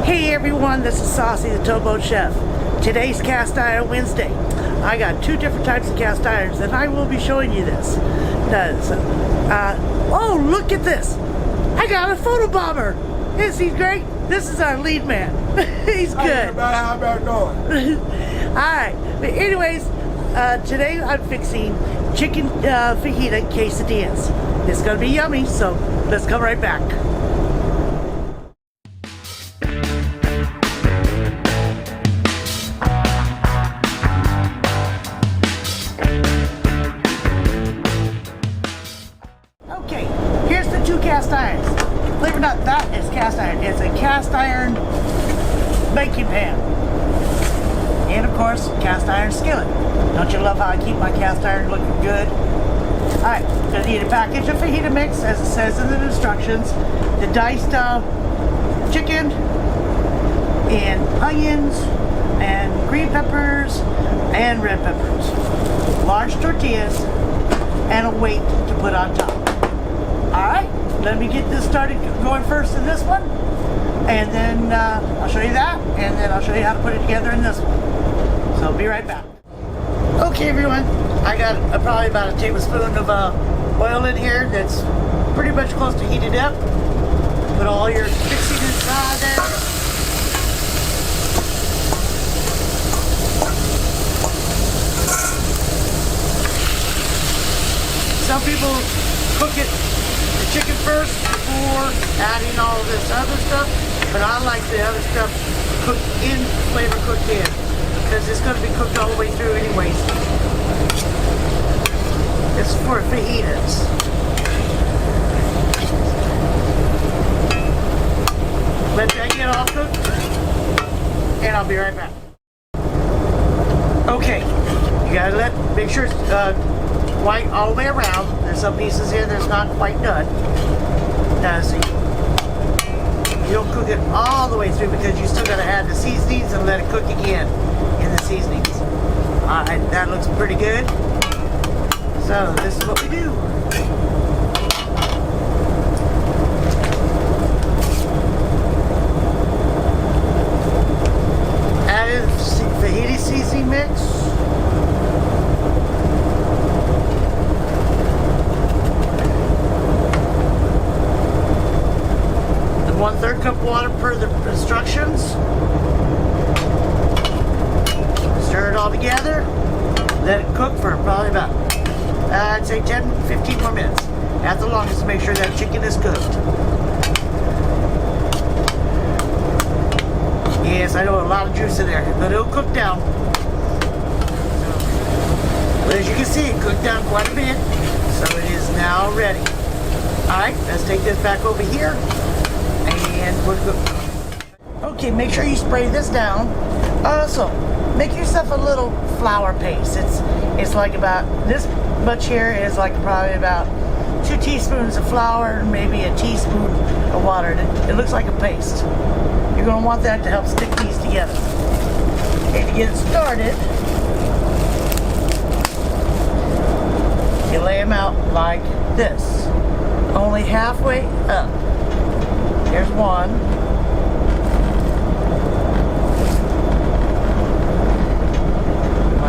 Hey everyone, this is Saucy, the Towboat Chef. Today's Cast Iron Wednesday. I got two different types of cast irons and I will be showing you this. Oh, look at this. I got a photo bomber. Isn't he great? This is our lead man. He's good. How about going? Alright, but anyways, today I'm fixing chicken fajita quesadillas. It's going to be yummy, so let's come right back. Okay, here's the two cast irons. Believe it or not, that is cast iron. It's a cast iron baking pan. And of course, cast iron skillet. Don't you love how I keep my cast iron looking good? Alright, gonna need a package of fajita mix, as it says in the instructions. The diced chicken, and onions, and green peppers, and red peppers. Large tortillas, and a weight to put on top. Alright, let me get this started going first in this one. And then I'll show you that, and then I'll show you how to put it together in this one. So I'll be right back. Okay everyone, I got probably about a tablespoon of oil in here that's pretty much close to heated up. Put all your mixing inside there. Some people cook the chicken first before adding all this other stuff, but I like the other stuff cooked in, flavor cooked in, because it's going to be cooked all the way through anyways. It's for fajitas. Let that get all cooked, and I'll be right back. Okay, you gotta make sure it's white all the way around. There's some pieces here that's not quite done. Now see, you don't cook it all the way through because you still gotta add the seasonings and let it cook again in the seasonings. Alright, that looks pretty good. So this is what we do. Added fajita seasoning mix. And 1/3 cup water per the instructions. Stir it all together. Let it cook for probably about I'd say 10-15 more minutes at the longest to make sure that chicken is cooked. Yes, I know a lot of juice in there, but it'll cook down. But as you can see, it cooked down quite a bit, so it is now ready. Alright, let's take this back over here, and we're good. Okay, make sure you spray this down. Also, make yourself a little flour paste. It's like about this much here is like probably about 2 teaspoons of flour, maybe a teaspoon of water. It looks like a paste. You're going to want that to help stick these together. Okay, to get it started, you lay them out like this, only halfway up. Here's one.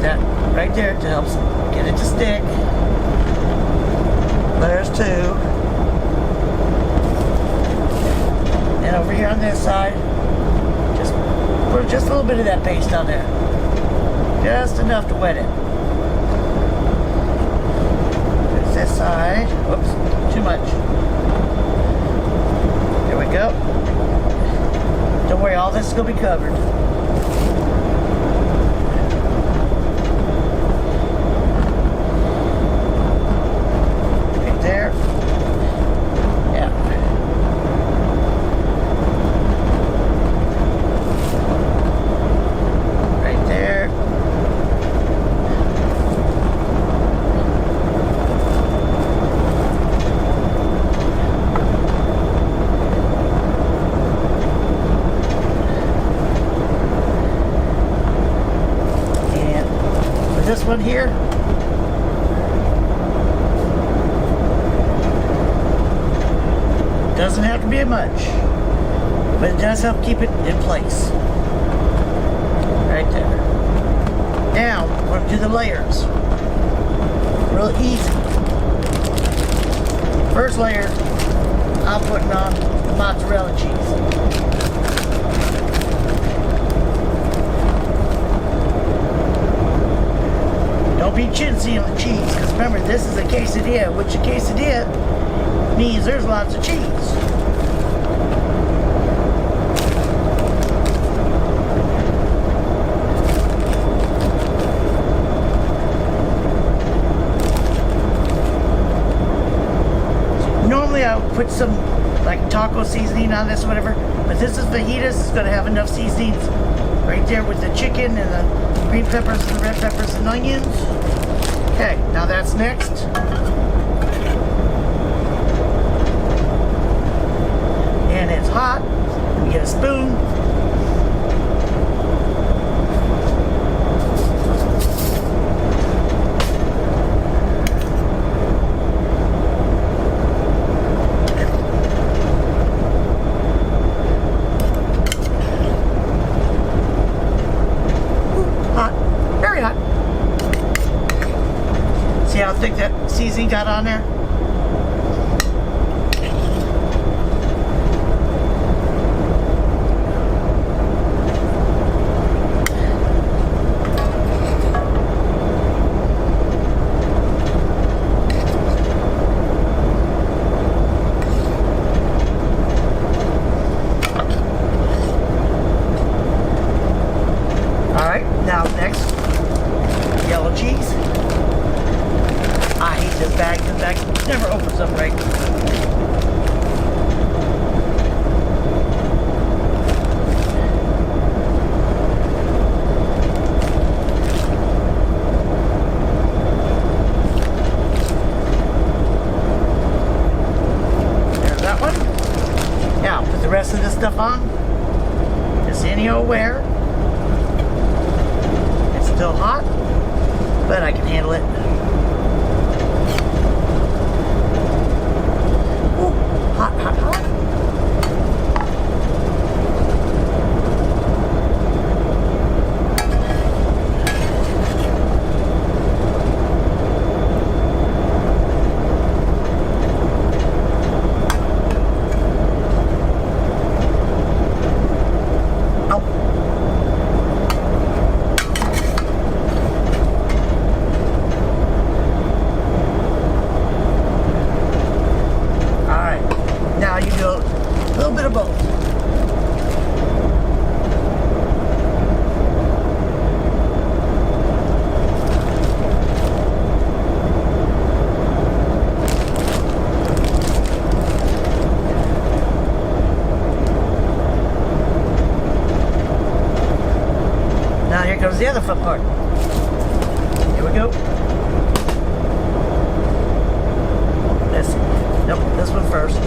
That right there to help get it to stick. There's 2. And over here on this side, just put just a little bit of that paste on there. Just enough to wet it. There's this side. Whoops, too much. There we go. Don't worry, all this is going to be covered. There. Yeah. Right there. And for this one here, doesn't have to be much. but it does help keep it in place. Right there. Now, we're going to do the layers. Real easy. First layer, I'm putting on the mozzarella cheese. Don't be chintzy on the cheese, because remember, this is a quesadilla, which a quesadilla means there's lots of cheese. Normally I would put some like taco seasoning on this or whatever, but this is fajitas. It's going to have enough seasonings right there with the chicken and the green peppers and the red peppers and onions. Okay, now that's next. And it's hot. Let me get a spoon. See how thick that seasoning got on there? Alright, now next, yellow cheese. I hate this bag. This bag never opens up right. There's that one. Now, put the rest of this stuff on. Just any old where. It's still hot, but I can handle it. Hot, hot, hot. Oh. Now you do a little bit of both. Now here comes the other fun part. Here we go. This one first.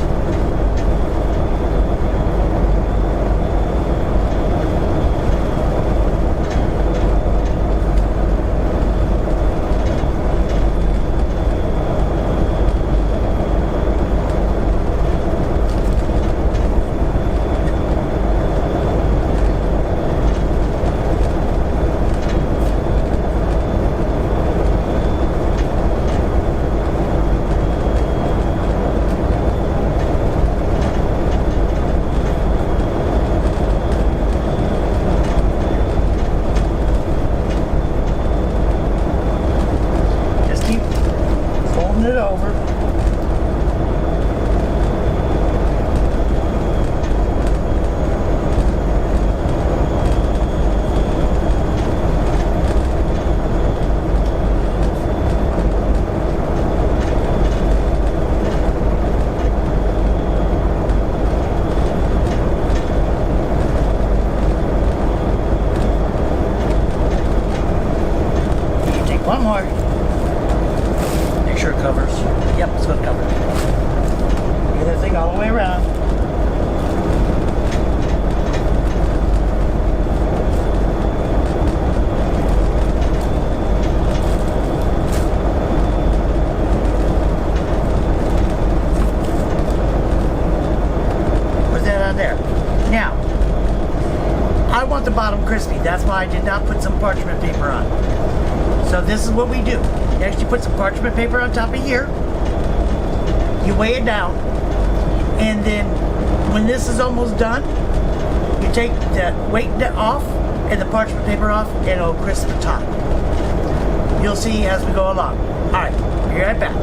the bottom crispy. That's why I did not put some parchment paper on. So this is what we do. You actually put some parchment paper on top of here. You weigh it down. And then when this is almost done, you take the weight off and the parchment paper off, and it'll crisp the top. You'll see as we go along. Alright, be right back.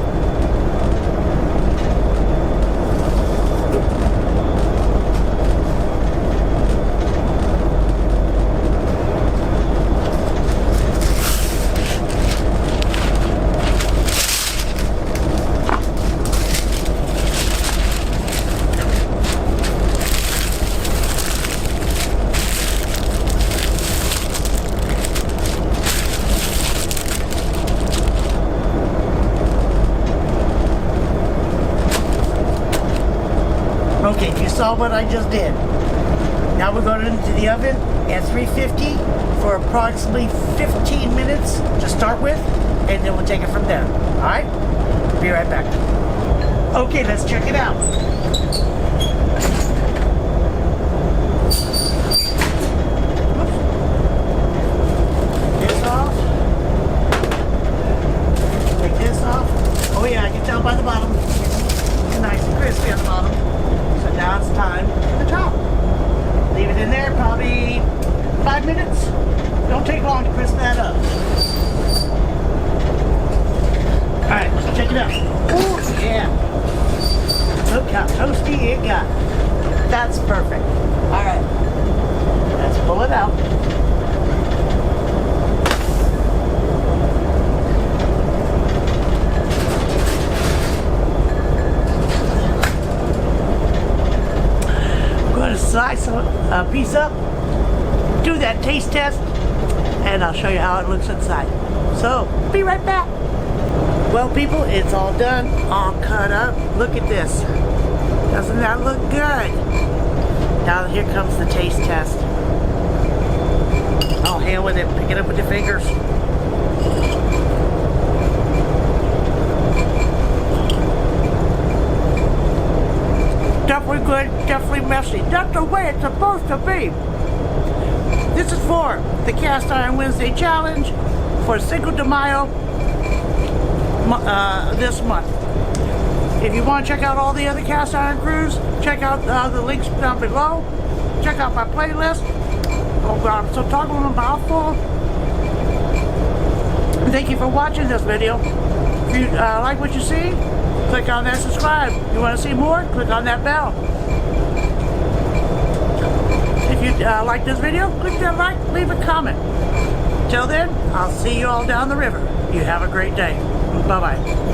Okay, you saw what I just did. Now we're going into the oven at 350 for approximately 15 minutes to start with, and then we'll take it from there. Alright? Be right back. Okay, let's check it out. This off. Take this off. Oh yeah, I can tell by the bottom. It's nice and crispy on the bottom. So now it's time for the top. Leave it in there probably 5 minutes. Don't take long to crisp that up. Alright, let's check it out. Oh yeah. Look how toasty it got. That's perfect. Alright. Let's pull it out. Slice a piece up, do that taste test, and I'll show you how it looks inside. So, be right back. Well, people, it's all done, all cut up. Look at this. Doesn't that look good? Now here comes the taste test. Oh, hell with it. Pick it up with your fingers. Definitely good, definitely messy. That's the way it's supposed to be. This is for the Cast Iron Wednesday Challenge for Cinco de Mayo this month. If you want to check out all the other cast iron crews, check out the links down below. Check out my playlist. Oh God, I'm so talking with a mouthful. Thank you for watching this video. If you like what you see, click on that subscribe. You want to see more? Click on that bell. If you like this video, click that like, leave a comment. Till then, I'll see you all down the river. You have a great day. Bye-bye.